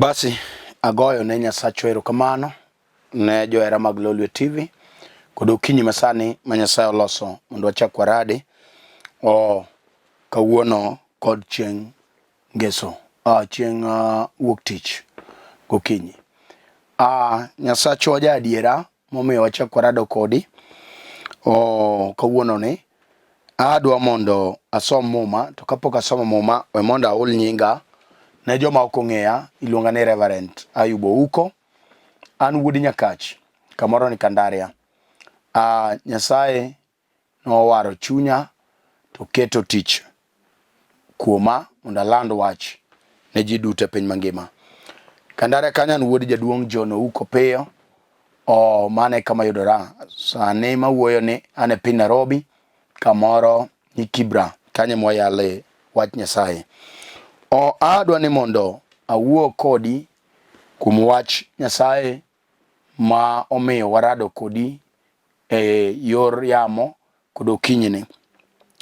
Basi agoyo ne Nyasacho erokamano ne johera mag Lolwe TV kod okinyi masani ma Nyasaye oloso mondo wachak warade kawuono kod chieng' ngeso chieng' wuok tich gokinyi. Nyasacho ja adiera momiyo wachak warado kodi kawuono ni adwa mondo asom muma, to kapok asomo muma we mondo ahul nyinga ne joma ok ong'eya. Iluonga ni Reverend Ayub uko, an wuod Nyakach kamoro ni Kandaria. Nyasaye nowaro chunya to keto tich kuoma mondo aland wach ne ji duto e piny mangima. Kandaria kanyo an wuod jaduong' John uko piyo mane kama yudora sani mawuoyo ni an e piny Nairobi kamoro ni Kibra kanyo mwayale wach Nyasaye. Adwa ni mondo awuo kodi kuom wach Nyasaye ma omiyo warado kodi yor yamo kod okinyini.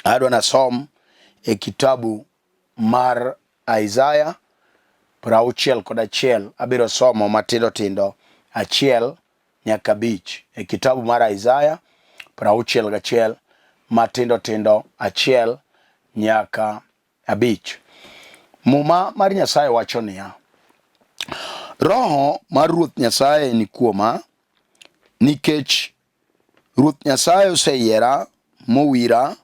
Adwa na som e kitabu mar Isaya 61. Abiro somo matindo tindo 1 nyaka 5 e kitabu mar Isaya 61 matindo tindo 1 nyaka 5. Muma mar Nyasaye wacho niya: Roho mar Ruoth Nyasaye ni kuoma, nikech Ruoth Nyasaye oseyiera mowira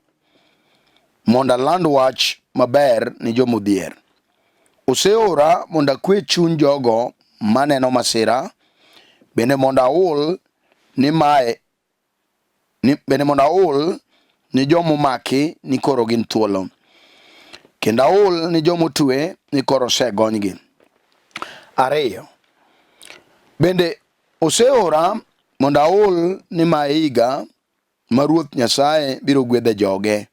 mondo aland wach maber ni joma odhier. Oseora mondo akue chuny jogo maneno masira, bende mondo ahul ni joma omaki ni koro gin thuolo, kendo ahul ni joma otue ni koro osegonygi. 2. Bende oseora mondo ahul ni Higa Mar Ruoth Nyasaye biro gwedhe joge,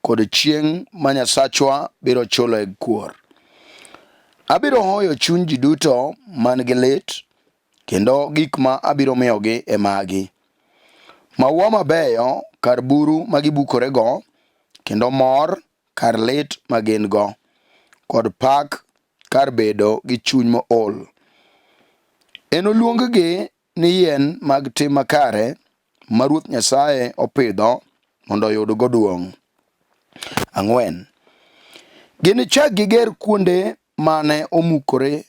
kod chieng' ma Nyasachwa biro chulo e kuor. Abiro hoyo chuny ji duto man gi lit, kendo gik ma abiro miyogi e magi: maua mabeyo kar buru ma gibukorego, kendo mor kar lit ma gin go, kod pak kar bedo gi chuny mool. Enoluong-gi ni yien mag tim makare ma Ruoth Nyasaye opidho mondo oyudgo duong'. 4. Ginichak giger kuonde mane omukore,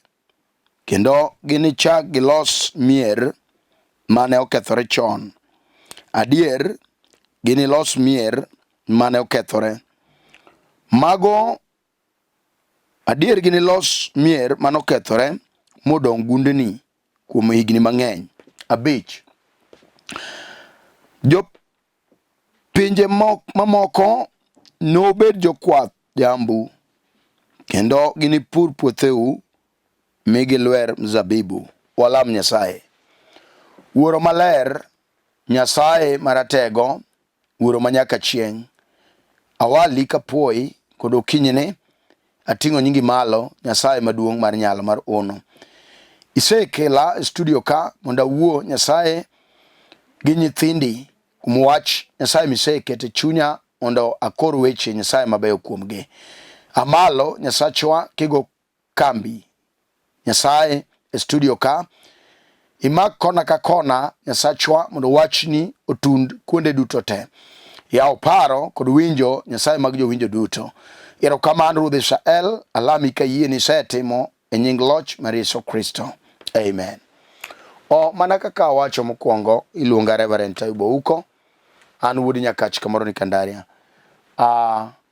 kendo ginichak gilos mier mane okethore chon. Adier, ginilos mier mane okethore. Adier ginilos mier mane okethore modong' gundni kuom higni mang'eny. 5. Jopinje mamoko nobed jokwath jambu, kendo ginipur puotheu mi gilwer mzabibu. Walam Nyasaye. Wuoro maler, Nyasaye maratego, wuoro manyaka chieng', awali kapuoi kod okinyini ating'o nyingi malo, Nyasaye maduong' mar nyalo mar ono. Isekela e studio ka mondo awuo Nyasaye gi nyithindi kuom wach Nyasaye misekete chunya mondo akor weche Nyasaye mabeyo kuomgi. Amalo Nyasachwa kigo kambi Nyasaye e studio ka, imak kona ka kona Nyasachwa mondo wachni otund kuonde duto te. Yaw paro kod winjo Nyasaye mag jowinjo duto. Erokamano Ruoth Israel, alami ka yie ni isetimo e nying loch mar Yesu Kristo. Amen. Mana kaka wacho mokwongo, iluonga Reverend Ayub uko, an wuod Nyakach kamoro ni Kandaria.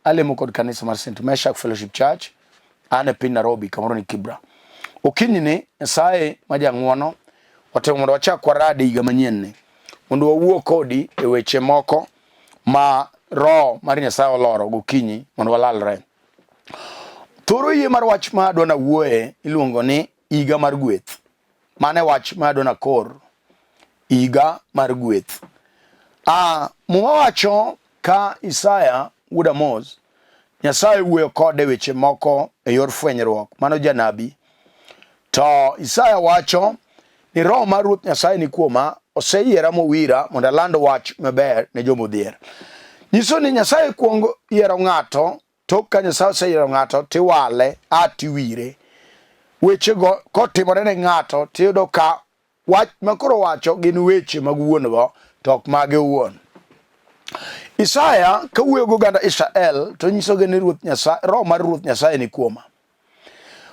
Alemo kod kanisa mar St. Meshach Fellowship Church, an e piny Nairobi kamoro ni Kibra. Okinyini Nyasaye ma jang'wono otemo mondo wachak warade higa manyien ni, mondo wawuo kodi e weche moko ma Roho mar Nyasaye oloro gokinyi mondo walalre. Thoro yie mar wach ma adwa na wuoye iluongo ni Higa Mar Gweth. Mane wach ma adwa na kor Higa Mar Gweth. Muma wacho ka Isaya wuod Amos, Nyasaye wuoyo kode weche moko e yor fwenyruok, mano janabi. To Isaya wacho ni Roho mar Ruoth Nyasaye ni kuoma, oseyiera mowira mondo aland wach maber ne joma odhier. Nyiso ni Nyasaye kuongo yiero ng'ato, tok ka Nyasaye oseyiero ng'ato tiwale tiwire. weche go kotimore ne ng'ato tiyudo ka wach makoro wacho gin weche mag wuon go to ok mage wuon. Isaya kawuoyo go ganda Israel to nyisogi ni Ruoth Nyasaye, Roho mar Ruoth Nyasaye ni kuoma.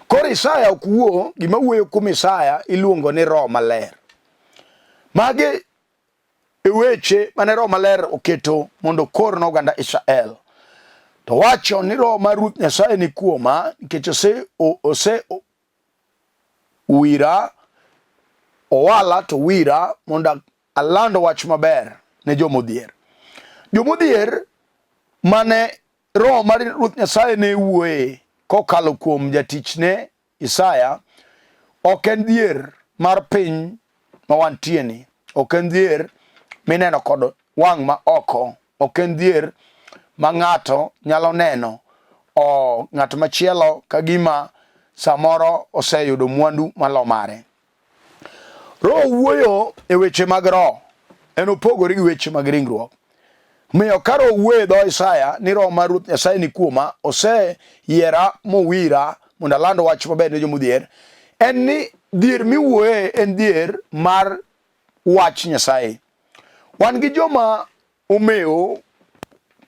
Koro Isaya ok wuo, gima wuoyo kuom Isaya iluongo ni Roho Maler. Mage e weche mane Roho Maler oketo mondo kor no ganda Israel. To wacho ni Roho mar Ruoth Nyasaye ni kuoma nikech ose wira owala to wira mondo alando wach maber ne joma odhier. Joma odhier mane Roho mar Ruoth Nyasaye ne wuoye kokalo kuom jatichne Isaya ok en dhier mar piny ma wantie ni, ok en dhier mineno kod wang' ma oko, ok en dhier ma ng'ato nyalo neno ng'at machielo kagima samoro oseyudo mwandu malo mare. Roho wuoyo e weche mag roho, en opogore gi weche mag ringruok. Miyo ka Roho wuoyo dho Isaya ni Roho mar Ruoth Nyasaye ni kuoma, oseyiera mowira mondo alando wach maber ne joma odhier, en ni dhier miwuoye en dhier mar wach Nyasaye. Wan gi joma omewo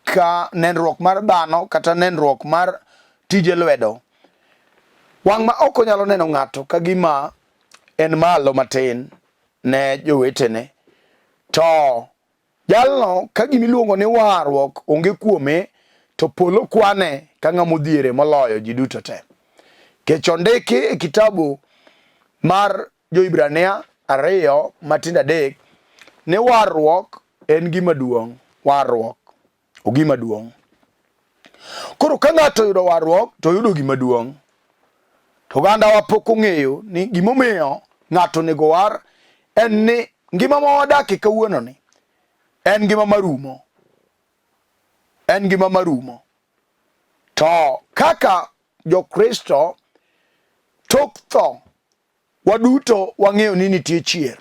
ka nenruok mar dhano kata nenruok mar tije lwedo. Wang' ma ok onyalo neno ng'ato kagima en malo matin ne jowetene. To jalno kagima iluongo ni warruok onge kuome, to polo kwane ka ng'ama odhiere moloyo ji duto te. Kech ondiki e kitabu mar Jo-Ibrania 2 matindo 3 ni warruok en gima duong'. Warruok o gima duong'. Koro ka ng'ato oyudo warruok to oyudo gima duong'. To gandawa pok ong'eyo ni gimomiyo ng'ato nego war en ni ngima ma wadakie kawuono ni en ngima marumo. En ngima marumo. To kaka Jo-Kristo tok tho waduto wang'eyo ni nitie chier.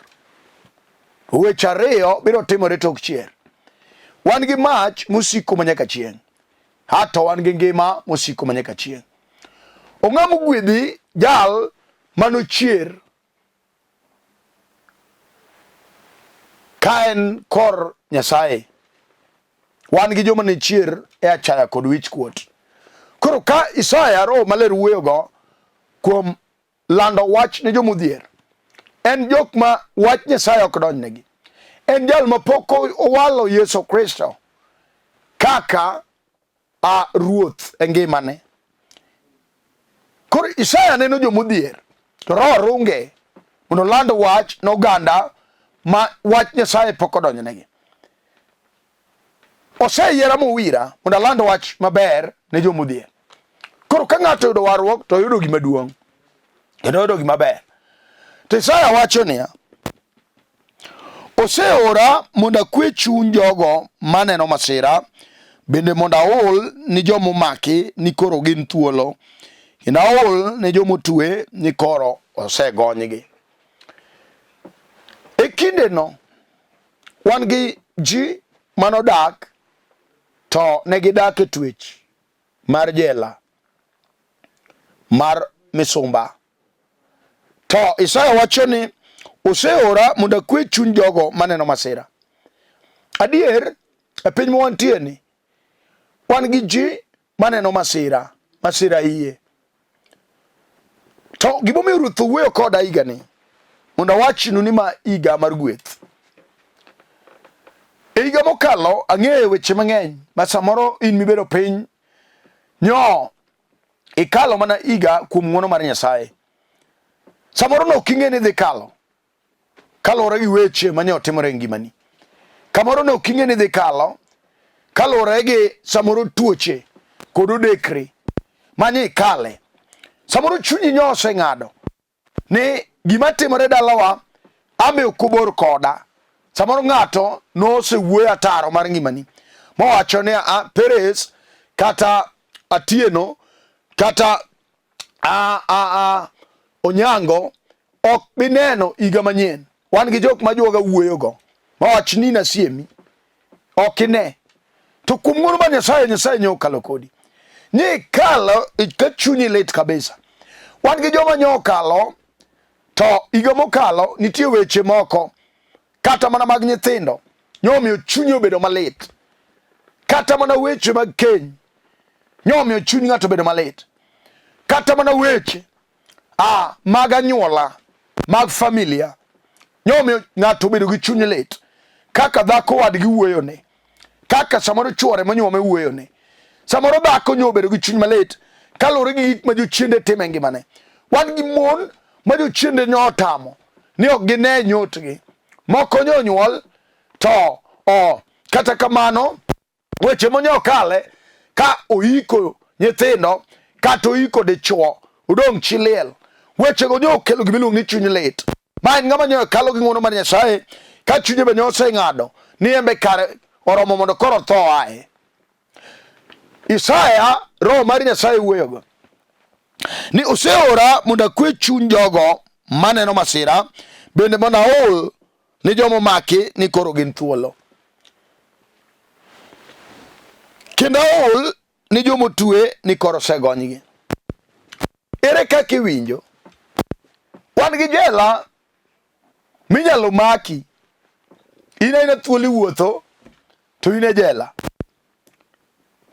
Weche ariyo biro timore tok chier. Wan gi mach musiko manyaka chieng'. Hato wan gi ngima musiko manyaka chieng'. Ong'amo gwedhi jal manochier ka en kor Nyasaye. Wan gi joma ne chier e achaya kod wich kuot. Koro ka Isaya Roho Maler wuoyo go kuom lando wach ne joma odhier, en jok ma wach Nyasaye ok donjnegi. En jal ma pok owalo Yesu Kristo kaka Ruoth e ngimane. Koro Isaya neno joma odhier, to Roho runge mondo lando wach n'oganda ma wach Nyasaye pok odonjnegi. Oseyiera mowira mondo alando wach maber ne joma odhier. Koro ka ng'ato oyudo warruok to oyudo gima duong', kendo oyudo gima ber. To Isaya wacho niya, Oseora mondo akue chuny jogo maneno masira, bende mondo ahul ni joma omaki ni koro gin thuolo, kendo ahul ni joma otue ni koro osegonygi. E kindeno wan gi ji manodak to negidak e twech mar jela mar misumba. To Isaya wacho ni oseora mondo akwe chuny jogo maneno masira. Adier e piny ma wantie ni wan gi ji maneno masira, masira iye. To gimomiyo Ruoth owuoyo koda higa ni mondo awachnu ni ma higa mar gweth. E higa mokalo ang'eyo weche mang'eny ma samoro in mibedo piny nyo ikalo mana higa kuom ng'wono mar Nyasaye. Samoro no ok ing'e ni dhi kalo kaluwore gi weche mane otimore e ngimani. Kamoro no ok ing'e ni dhi kalo kaluwore gi samoro tuoche kod odekre manye ikale. Samoro chunyi nyo oseng'ado ni gima timore dalawa ame ok obor koda. Samoro ng'ato nosewuoyo ataro mar ngimani mowacho ni Peres kata Atieno kata Onyango ok bineno higa manyien. Wan gi jok ma juoga wuoyo go mawach ni nasiemi ok ine. To kuom ng'wono mar Nyasaye, Nyasaye nyo kalo kodi. Ni kalo ka chunyi lit kabisa. wan gi joma nyokalo to higa mokalo nitie weche moko kata mana mag nyithindo nyomiyo chuny obedo malit, kata mana weche mag keny nyomiyo chuny ng'ato obedo malit, kata mana weche mag anyuola mag familia nyomiyo ng'ato obedo gi chuny lit, kaka dhako wadgi wuoyone, kaka samoro chuore monyuome wuoyone, samoro dhako nyobedo gi chuny malit kaluwore gi gik ma jochiende timo e ngimane. Wan gi mon ma jochiende nyotamo ni ok gine nyotgi, moko nyonyuol to kata kamano weche monyokale ka oiko nyithindo kata oiko dichuo odong' chi liel, wechego nyokelo gimiluongo ni chuny lit. Ma en ng'ama nyokalo gi ng'wono mar Nyasaye ka chunye be oseng'ado ni embe kare oromo mondo koro tho aye. Isaya, Roho mar Nyasaye wuoyogo ni oseora mondo akue chuny jogo maneno masira, bende mondo ahul ni joma omaki ni koro gin thuolo, kendo ahul ni joma otue ni koro osegonygi. Ere kaka iwinjo? Wan gi jela minyalo maki, in aina thuolo iwuotho to in e jela.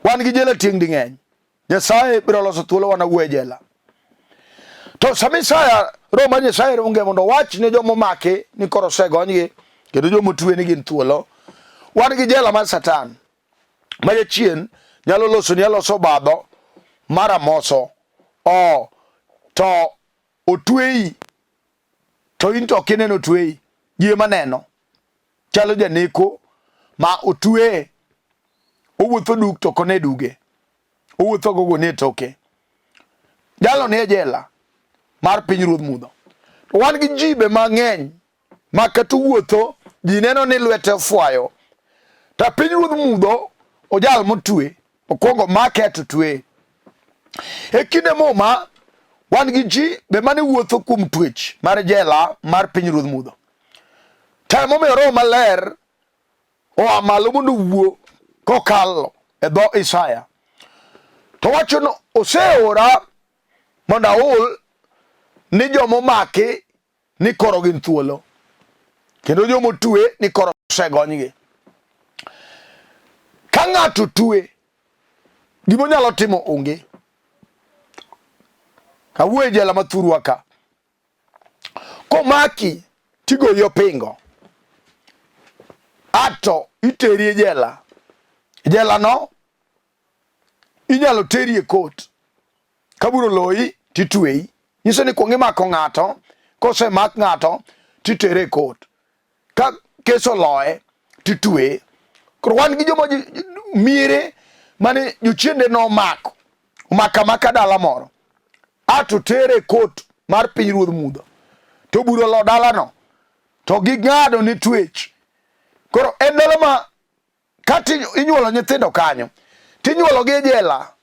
Wan gi jela tieng' ding'eny, Nyasaye biro loso thuolo wan awuo e jela. To sama Isaya, Roho mar Nyasaye onge mondo wach ne joma omaki ni koro osegonygi kendo joma otue ni gin thuolo. Wan gi jela mar Satan ma jachien nyalo loso ni aloso obadho mar amoso to otweyi to in to ok ineno otweyi, ji ema neno. Chalo janeko ma otwe, owuotho duk to ok one duge, owuotho gogo ne toke. Jalo ni e jela mar pinyruodh mudho. To wan gi ji be mang'eny ma kata wuotho ji neno ni lwete fwayo, to pinyruodh mudho ojal motwe okwongo make to twe. E kinde moma wan gi ji be mane wuotho kuom twech mar jela mar pinyruodh mudho. Temo momiyo Roho maler oa malo mondo wuo kokalo e dho Isaya to wacho no oseora mondo ahul ni joma omaki ni koro gin thuolo, kendo joma otue ni koro osegonygi. Ka ng'ato tue, gima onyalo timo onge. Awuo e jela mathurwa ka, komaki tigoyi opingo ato iteri e jela. Jela no inyalo teri e kot, kaburo loyi titweyi. Nyiso ni kuongo imako ng'ato, kosemak ng'ato titere e kot, ka keso loye titweye. Koro wan gi joma miere mane jochiende no omako amaka dala moro, ato tere e kot mar pinyruodh mudho, to buro lo dalano to ging'ado ni twech. Koro en dala ma kati inyuolo nyithindo kanyo tinyuolo gi e jela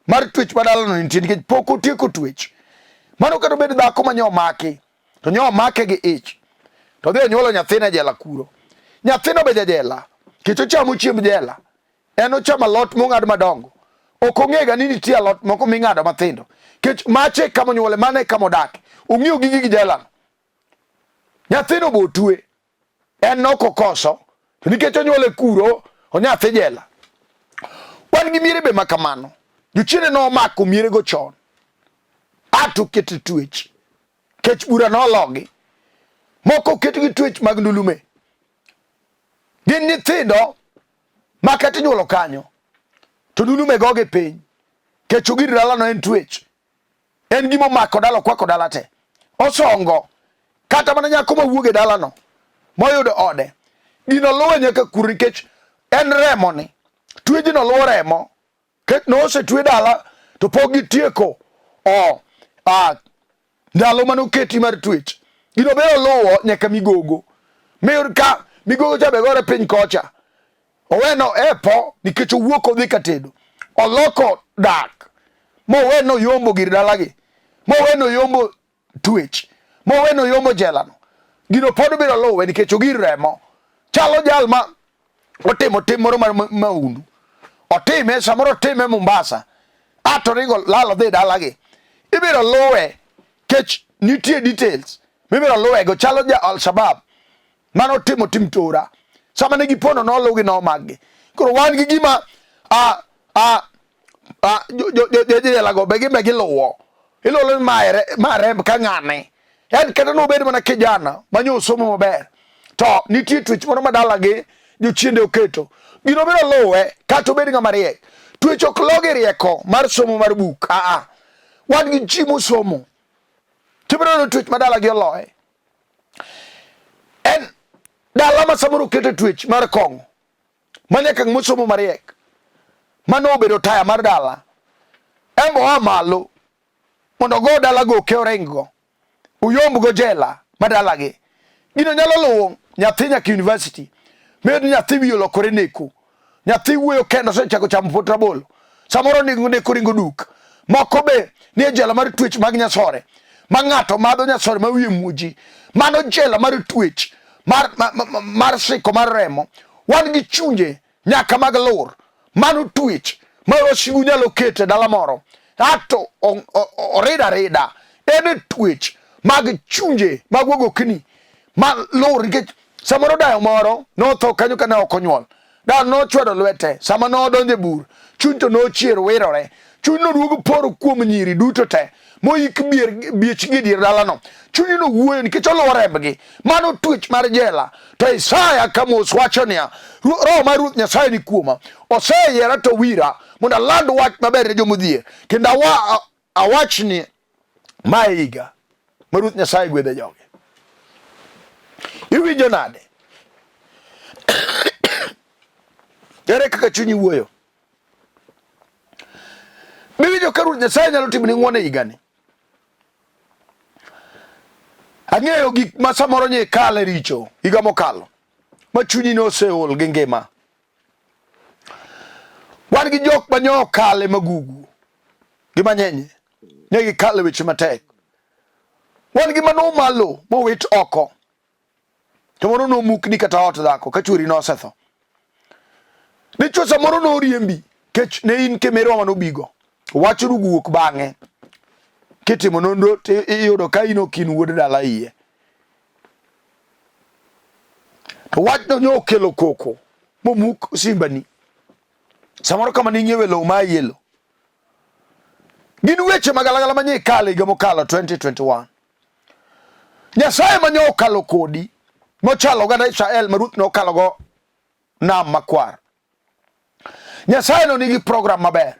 mar twech ma dalano nitie, nikech pok otieko twech. Mano kata bed dhako ma nyomaki to nyomake gi ich to dhi onyuolo nyathine e jela kuro. Nyathino be jela kech ochamo chiemb jela, en ochamo alot mong'ad madongo, ok ong'ega ni nitie alot moko ming'ado mathindo, kech mache kama onyuole mane kama odak, ong'iyo gigi jela. Nyathino bo otue, en nokokoso to nikech onyuole kuro onyathi jela. Wan gi miere be makamano, jochiende no omako miere go chon ato kete twech, kech bura nologi, moko ketgi twech mag ndulume. Gin nyithindo ma kata inyuolo kanyo to ndulume gogi piny, kech ogir dalano en twech, en gima omako dala okwako dala te, osongo kata mana nyako mawuok e dalano moyudo ode, gino luwe nyaka kuro, nikech en remo ni, twejno luwo remo. Kech nosetwe dala to pok gitieko ndalo manoketi mar twech, gino be oluwo nyaka migogo. Miyud ka migogo cha be gore piny kocha, oweno epo nikech owuok odhi katedo, oloko dak moweno yombo gir dalagi, moweno yombo twech, moweno yombo jelano. Gino pod biro luwe nikech ogir remo. Chalo jal ma otimo tim moro mar maundu, otime samoro otime Mombasa, ato ringo lalo dhi dalagi, ibiro luwe kech nitie details mibiro luwego chalo ja Al-Shabab mano timo tim tora sama ne gipono no lugi no maggi koro wan gi gima jela go be gi luwo ilolo mare ka ng'ane en kata no bed mana kijana manyo somo maber to nitie twech moro madala gi jochiende oketo gino biro luwe kata obed ng'ama riek twech ok logi rieko mar somo mar buk wan gi ji mosomo tibiro no twech madala gi oloye en dala ma samoro keto twech mar kong'o manyaka mosomo mariek mano obedo taya mar dala embo malo mondo go dala go ke orengo uyomb go jela madala gi gino nyalo luwo nyathi nyaka university med nyathi wiyo lokore neko nyathi wuoyo kendo sechako chamo pot rabolo samoro neko ringo duk moko be ni jela mar twech mag nyasore ma ng'ato madho nyasore ma wiye muji mano jela mar twech mar siko mar remo wan gi chunje nyaka mag lur mano twech ma osigu nyalo kete dala moro ato orida en twech mag chunje mag wogokni ma lur nikech samoro dayo moro notho kanyo kana okonyuol da no chwedo lwete sama no donje bur chuny to no chier wirore chuny no duogo poro kuom nyiri duto te moyik biech gi dir dala no chuny no wuoyo nikech oluorembgi mano twech mar jela to Isaya kamos wacho niya Roho mar Ruoth Nyasaye ni kuoma oseyiera to wira mondo aland wach maber ne joma odhier kendo awachni ma higa mar Ruoth Nyasaye gwedhe joge iwinjo nade ere kaka chunyi wuoyo biwinjo ka Ruoth Nyasaye nyalo timo ni ng'uono e higani ang'eyo gik ma samoro nye kale richo higa mokalo ma chunyi no oseol gi ngima wan gi jok manyo kale magugu gi manyenye ne gi kale weche matek wan gi mano malo mowit oko to moro no mukni kata ot dhako ka chwori no osetho dichuo samoro no riembi kech ne in kemero mano bigo wacho ruguok bang'e kitimo nonro iyudo ka ino kin wuod dala iye to wach no nyo kelo koko momuk simbani samoro kama ning'iewe lo ma yelo gin weche magalagala manye kale higa mokalo 2021 Nyasaye manyo kalo kodi mochalo ganda Israel ma Ruoth nokalo go nam makwar Nyasaye no nigi program maber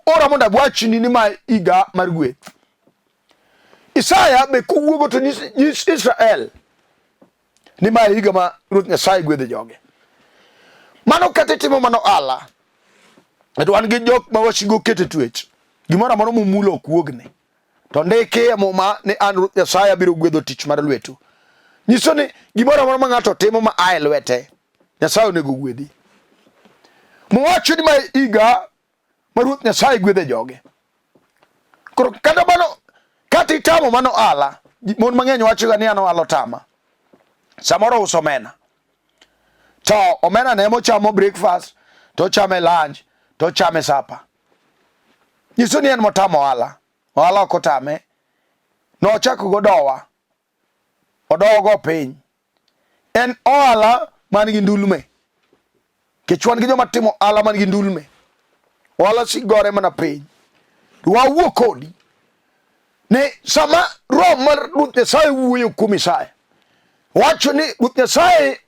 ora mondo abwachni ni ma Higa Mar Gweth Isaya be kuwuogo to nyis Israel ni ma higa ma Ruoth Nyasaye gwedhe joge mano kata timo mano ala wan gi jok ma wasigo kete twech gimoro amoro momulo ok wuogne to ndeke moma ni an Ruoth Nyasaye biro gwedho tich mar lwetu nyiso ni gimoro amoro ma ng'ato timo ma ae lwete Nyasaye onego gwedhi mowacho ni ma higa ma Ruoth Nyasaye gwedhe joge koro kata mano kata itamo mano ala mon mang'eny wacho ni an alo tama samoro uso omena to omena ne mochamo breakfast to chame lunch to chame supper nyiso ni en motamo ohala ok otame no ochako go dowa odogo piny en ohala man gi ndulme kechwan gi joma timo ohala man gi ndulme ohala sigore mana piny wawuo kodi ne sama Roho mar Ruoth Nyasaye wuoyo kuom Isaya wacho ni Ruoth Nyasaye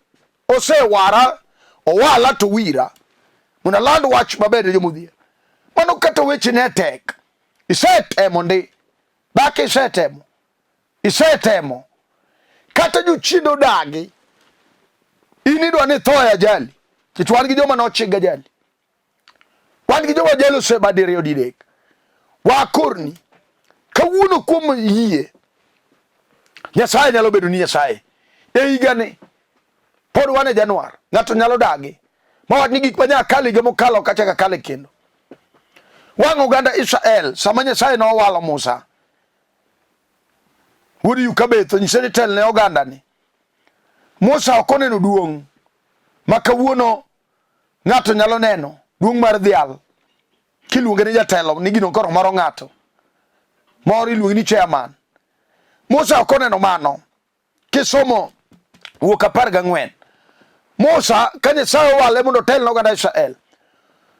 osewara owala to wira mondo aland wach maber ne joma odhier mano kata weche ne tek isetemo ndi dhako isetemo kata jochiende odagi in idwa ni tho e ajali kech wan gi joma nochig ajali wan gi joma ajali osebadiriyo didek wakorni kawuono kuom yie Nyasaye nyalo bedo ni Nyasaye e higani pod wan e Januar ng'ato nyalo dagi mawat ni gik manya kale higa mokalo kachaka kale kendo wang' oganda Israel sama Nyasaye no walo Musa wuod Yukabetho nyise ni tel ne oganda ni Musa ok oneno duong' ma kawuono ng'ato nyalo neno duong' mar dhial kiluonge ni jatelo ni gino koro maro ng'ato moro iluongo ni chairman. Musa ok oneno mano. Kisomo Wuok 14. Musa ka Nyasaye owale mondo otel ne oganda Israel,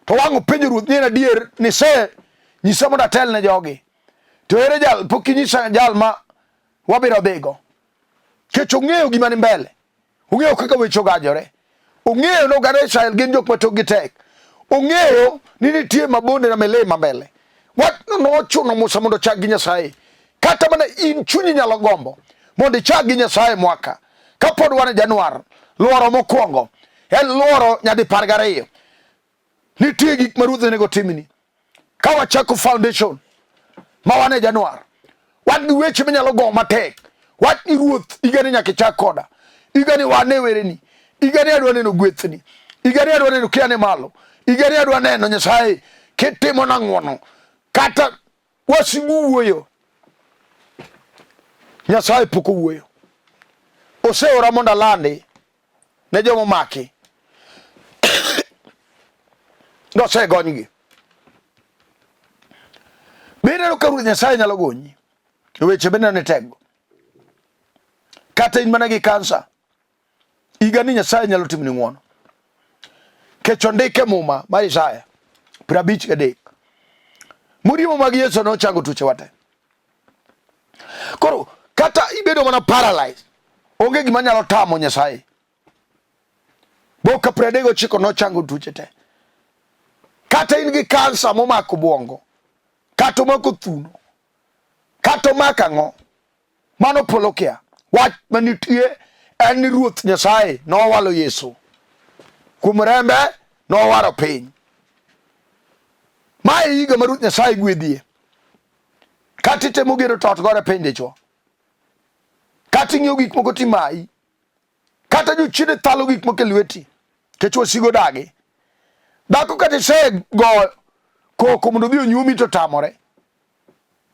to wang'o penjo ruoth ni en adier ni nyisa mondo atel ne jogi, to ere jal pok inyisa jal ma wabiro dhigo. Kech ong'eyo gima ni mbele, ong'eyo kaka weche ogajore, ong'eyo ni oganda Israel gin jok ma tokgi tek, ong'eyo ni nitie mabonde na milima mbele. Wachno nochuno Musa mondo ochak gi Nyasaye. Kata mana in chunyi nyalo gombo mondo ichak gi Nyasaye mwaka kapod wan e Januar. Luoro mokwongo en luoro nyadi 12. Nitie gik ma ruoth onego timni ka wachako foundation ma wan e Januar. Wan gi weche minyalo go matek. Wach ni ruoth igani nyaka ichak koda, igani wan e wereni, igani adwa neno gwethni, igani adwa neno kiane malo, igani adwa neno Nyasaye kitimo na ng'wono, kata wasigu wuoyo. Nyasaye pok owuoyo. Oseora mondo alandi ne joma omaki. Nosegonygi. Bende ka Ruoth Nyasaye nyalo gonyi, weche bende ne tego. Kata in mana gi kansa, igani Nyasaye nyalo timni ng'wono. Kech ondike muma mar Isaya 53. Muriemo mag Yesu nochango tuoche wate. Koro kata ibedo mana paralyzed, onge gima nyalo tamo Nyasaye. Boka 39 nochango tuoche te. Kata in gi kansa momako buongo, kata omako thuno, kata omako ang'o, mano polo kia. Wach manitie en ni Ruoth Nyasaye nowalo Yesu, kuom rembe nowaro piny. Mae higa ma Ruoth Nyasaye gwedhie. Kata itemo gero tot gore piny dichuo, kata ing'iyo gik moko timayi, kata jochiende thalo gik moko e lweti kech wasigo dagi. Dhako kata isego koko mondo odhi onyumi to tamore,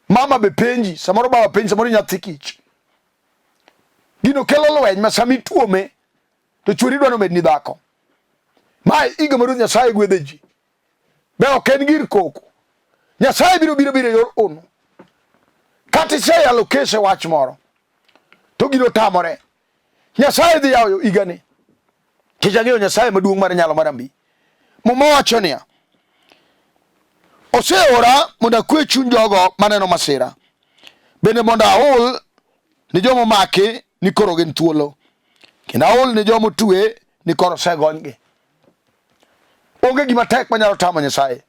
mama be penji, samoro baba penji, samoro nyathi kich. Gino kelo lweny ma sami tuome to chuori dwano med ni dhako. Mae higa ma Ruoth Nyasaye gwedhe ji. Be ok en gir koko. Nyasaye biro yor ono. Kata iseyalo kese wach moro to gino tamore, Nyasaye dhi yawo higani. Kech ang'eyo Nyasaye maduong' mar nyalo marambi. Muma wacho niya, oseora mondo akue chuny jogo maneno masira, bende mondo ahul ni joma omaki ni koro gin thuolo, kendo ahul ni joma otue ni koro osegonygi. Onge gima tek manyalo tamo Nyasaye.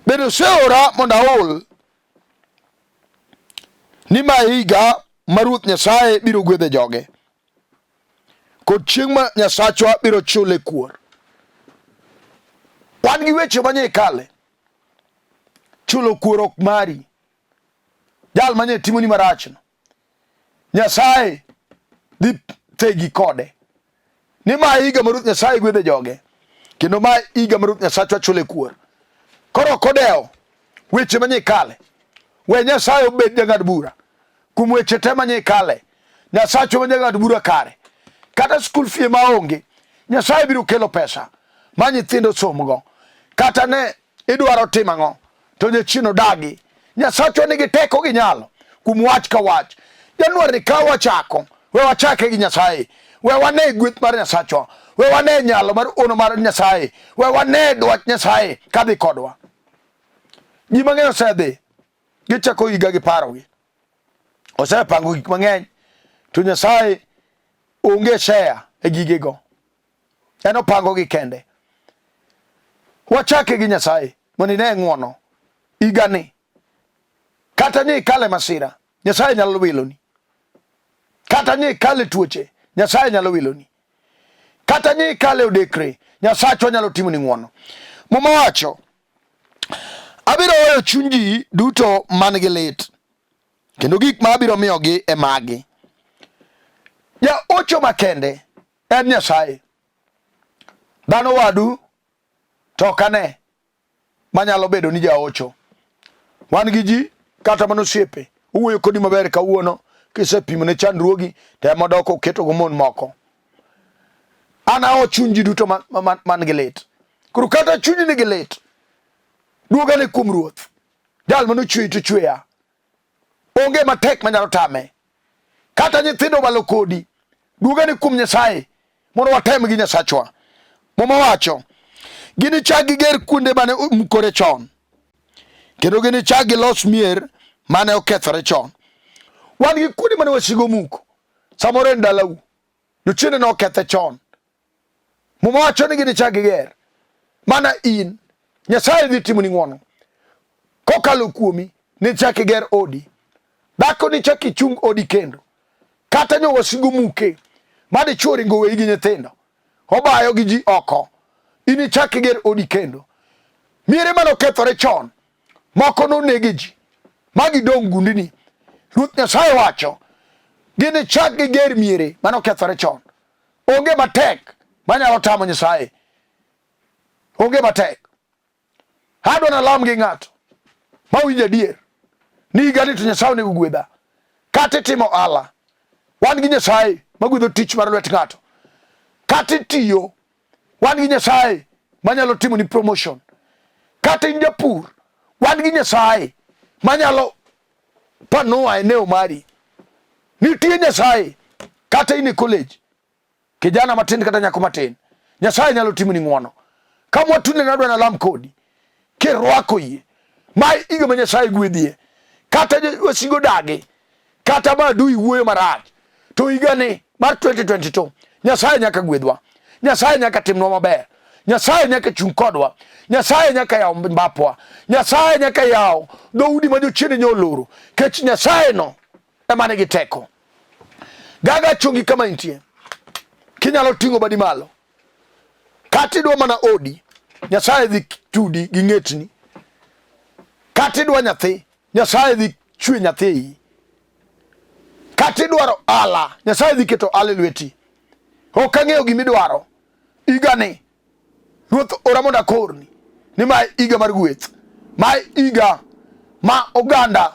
Bende oseora mondo ahul ni ma higa ma Ruoth Nyasaye biro gwedhe joge, kod chieng' ma Nyasachwa biro chule kuor. Wan gi weche manye kale, chulo kuor ok mari. Jal manye timoni marachno, Nyasaye dhi thegi kode. Ni ma higa ma Ruoth Nyasaye gwedhe joge, kendo ma higa ma Ruoth Nyasachwa chule kuor. Koro kodeo weche manye kale, we Nyasaye obed jang'ad bura kuom weche te manye kale. Nyasachwa ma jang'ad bura kare. Kata skul fee maonge, Nyasaye biro kelo pesa ma nyithindo somgo. Kata ne idwaro timo ang'o to nyachino dagi, Nyasachwa nigi teko gi nyalo kuom wach ka wach. Januar ni ka wachako, we wachake gi Nyasaye. We wane gweth mar Nyasachwa, we wane nyalo mar ono mar Nyasaye, we wane dwach Nyasaye kadhi kodwa. Ji mang'eny osedhi gichako higa gi parogi, osepango gik mang'eny, to Nyasaye onge share e gigego, en opango gi kende. Wachake gi Nyasaye mondo ine ng'wono higani. Kata nye ikale masira, Nyasaye nyalo wiloni. Kata nye ikale tuoche, Nyasaye nyalo wiloni. Kata nye ikale odekre, Nyasachwa nyalo timoni ng'wono. Muma wacho, abiro weyo chuny ji duto man gi lit, kendo gik ma abiro miyogi e magi. Ja ocho makende en Nyasaye. Dhano wadu to kane manyalo bedo ni ja ocho. Wan gi ji kata mano osiepe, uwuoyo kodi maber kawuono, kisepimo ne chandruogi temo doko uketo go mon moko. An aho chuny ji duto man gi lit. Koro kata chuny ni gi lit, duogane kuom Ruoth. jal mano chwe to chweya onge matek manyalo tame kata nyithindo malo kodi duoga ni kum Nyasaye mondo watem gi Nyasachwa. Muma wacho gini chagi ger kunde mane mukore chon kendo gini chagi los mier mane okethore chon. Wan gi kunde mane wasigo muko samore ndalau jochine no okethe chon. Muma wacho ni gini chagi ger mana in Nyasaye dhi timo ni ng'wono kokalo kuomi ni chaki ger odi dhako ni chaki chung odi kendo kata nyo wasigo muke mane chori ngowe gi nyithindo obayo gi ji oko ini chaki ger odi kendo. Miere mano kethore chon moko no negi ji magi dong gundini. Ruoth Nyasaye wacho gini chaki ger miere mano kethore chon. Onge matek manyalo tamo Nyasaye, onge matek. Adwa na lam gi ng'ato mawinjo adier ni gani to Nyasaye ne gwedha kata timo ala. Wan gi Nyasaye magwedho tich mar lwet ng'ato kata tiyo. Wan gi Nyasaye manyalo timo ni promotion kata in japur. Wan gi Nyasaye manyalo panua eneo mari. Nitie Nyasaye kata in e college kijana matin kata nyako matin Nyasaye nyalo timo ni ng'wono. Kama watune nadwa na lam kodi kirwako yie mai iga ma Nyasaye gwedhie kata wasigo dage kata madui wuoyo marach to igani mar 2022 Nyasaye nyaka gwedhwa. Nyasaye nyaka timnwa maber. Nyasaye nyaka chung kodwa. Nyasaye nyaka yaw mbapwa. Nyasaye nyaka yaw dhoudi ma jochiende nyoloro kech Nyasaye no ema nigi teko. Gaga chungi kama intie kinyalo tingo badi malo kati dwa mana odi Nyasaye dhi tudi gi ng'etni kati dwa nyathi Nyasaye dhi chwe nyathi kati dwaro ala Nyasaye dhi keto ala lweti. Ok ang'eyo gimidwaro igani Ruoth ora mondo akorni ni ma higa mar gweth, ma higa ma oganda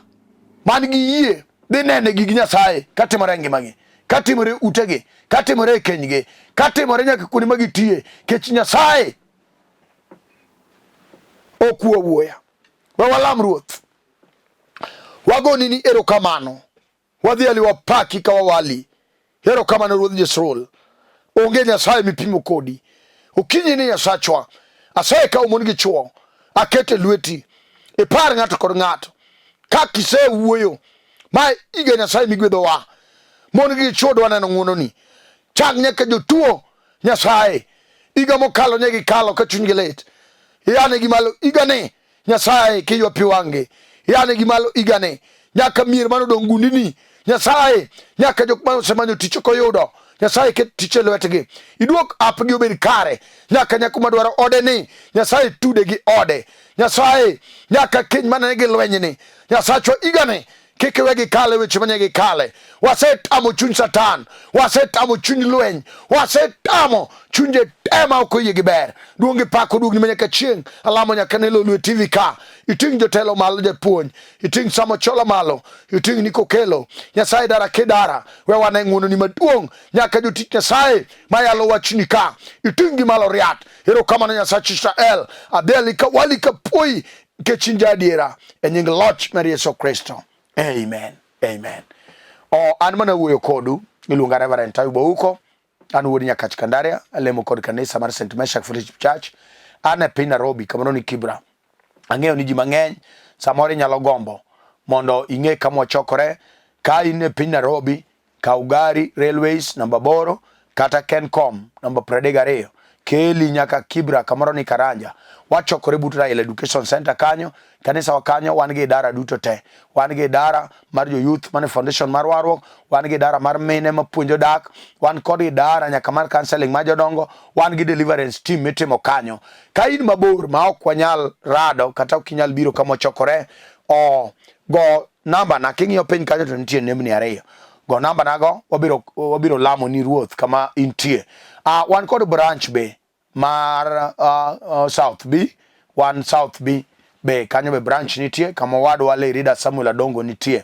man gi yie dhi nene gi Nyasaye katimore ngimagi, katimore utegi, katimore kenygi, katimore nyaka kuonde ma gitie kech Nyasaye okwo wuoya. We walam Ruoth, wagoni ni erokamano, wadhi ali wapaki ka wawali. Erokamano Ruoth Jesrol, onge Nyasaye mipimo kodi. Okinyi ni Nyasachwa Asaya ka umon gi chuo akete lweti ipar ng'ato kod ng'ato ka kise wuoyo ma iga Nyasaye migwedho wa mon gi chuo dwa neno ng'wono ni chak nyaka jotuo Nyasaye iga mokalo nyegi kalo ka chuny gi lit yane gi malo iga ni Nyasaye kiywa pi wange yane gi malo iga ni nyaka mier mano dong gundini Nyasaye nyaka jok ma osemanyo tich koyudo Nyasaye ket tich e lwetgi iduok apgi obed kare nyaka nyako madwaro ode ni Nyasaye tude gi ode Nyasaye nyaka keny manene gi lweny ni Nyasachwa igani kik iwegi kale weche manyegi kale. Wasetamo chuny Satan, wasetamo chuny lweny, wasetamo chunje tema okoyie gi ber. Duongi pako duogni manyaka chieng' alamo nyaka nelo lwe TV ka iting jotelo malo japuonj, iting Samo Chola malo, iting Niko Kelo Nyasaye dara kedara we wane ng'wono ni maduong' nyaka jotich Nyasaye mayalo wachni ka iting gi malo riat. Erokamano Nyasach Israel adhiali ka wali ka poi kechinja adiera e nying loch mar Yesu Kristo. Amen. Amen. An mana wuoyo kodu iluonga Reverend Ayub uko. An wuod nyaka Kandaria alemo kod kanisa mar St. Meshach Fellowship Church. An e piny Nairobi kamano ni Kibra. Ang'eyo ni ji mang'eny samoro nyalo gombo mondo ing'e kama wachokore. Ka in e piny Nairobi, Kaugari Railways namba 8 kata Kencom namba 32 keli nyaka Kibra kamoro ni Karanja. Wachokore but Raila Education Center kanyo, kanisa wa kanyo wan gi idara duto te. Wan gi idara mar jo youth mane foundation mar warruok, wan gi idara mar mine mapuonjo dak, wan kod idara nyaka mar counseling mar jodongo, wan gi deliverance team mitimo kanyo. Ka in mabor ma ok wanyal rado kata ok inyal biro kama wachokore, go namba na king'iyo piny kanyo to nitie nembni 2. Go namba nago wabiro lamo ni Ruoth kama intie. Wan kod branch be mar South B, one South B be kanyo be branch nitie kama wadwa le Rida Samuel Adongo nitie.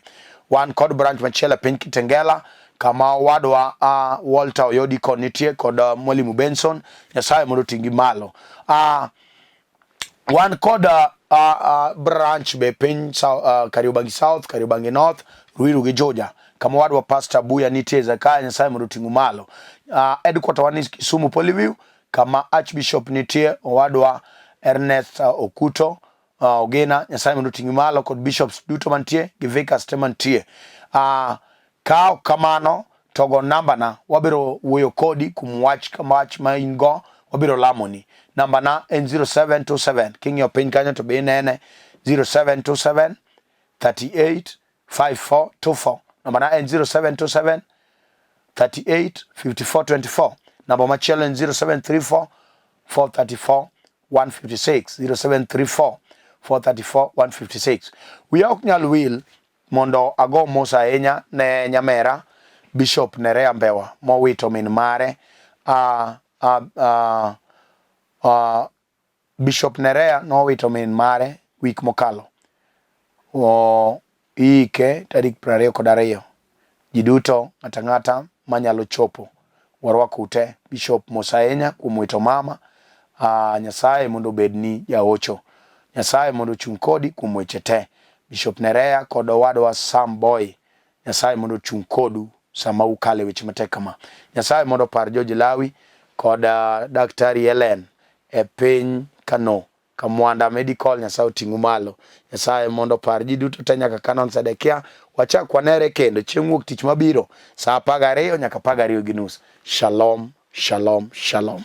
Wan kod branch machielo piny Kitengela kama wadwa Walter Oyodiko nitie kod Mwalimu Benson. Nyasaye mondo tingi malo. wan kod branch be piny Kariobangi South, Kariobangi North, Ruiru gi Juja. Kama wadwa Pastor Buya nitie Zakayo Nyasaye mondo ting'u malo. Headquarter wan Kisumu Polyview, kama Archbishop nitie owadwa Ernest Okuto Ogina Nyasaye mondo ting'u malo, kod bishops duto mantie gi vicars te mantie. Ka kamano togo namba na wabiro wuoyo kodi kum wach kama wach ma in go wabiro lamoni. Namba na en 0727 king'iyo piny kanyo to be inene 0727 38 5424. Namba na en 0727 38 5424. Namba machielo en 0734 434 156. 0734 434 156. Wiya ok nyal wil mondo ago mos ahinya ne nyamera Bishop Nerea Mbewa mowito min mare. Bishop Nerea nowito min mare wik mokalo. Ike tarik 22. Ji duto ng'ata manyalo chopo warwako ute. Bishop Mosahenya kuom wito mama. Nyasaye mondo bedni jaocho. Nyasaye mondo chung kodi kuom weche te. Bishop Nerea kod owadwa Sam Boy. Nyasaye mondo chung kodu sama ukale weche matek kama. Nyasaye mondo par George Lawi kod Daktari Helen e piny Kano Kamwanda Medical. Nyasaye oting'u malo. Nyasaye mondo par ji duto te nyaka Canon Sedekia. Wachak wanere kendo chieng' wuok tich mabiro saa 12 nyaka 12:30. Shalom, shalom, shalom.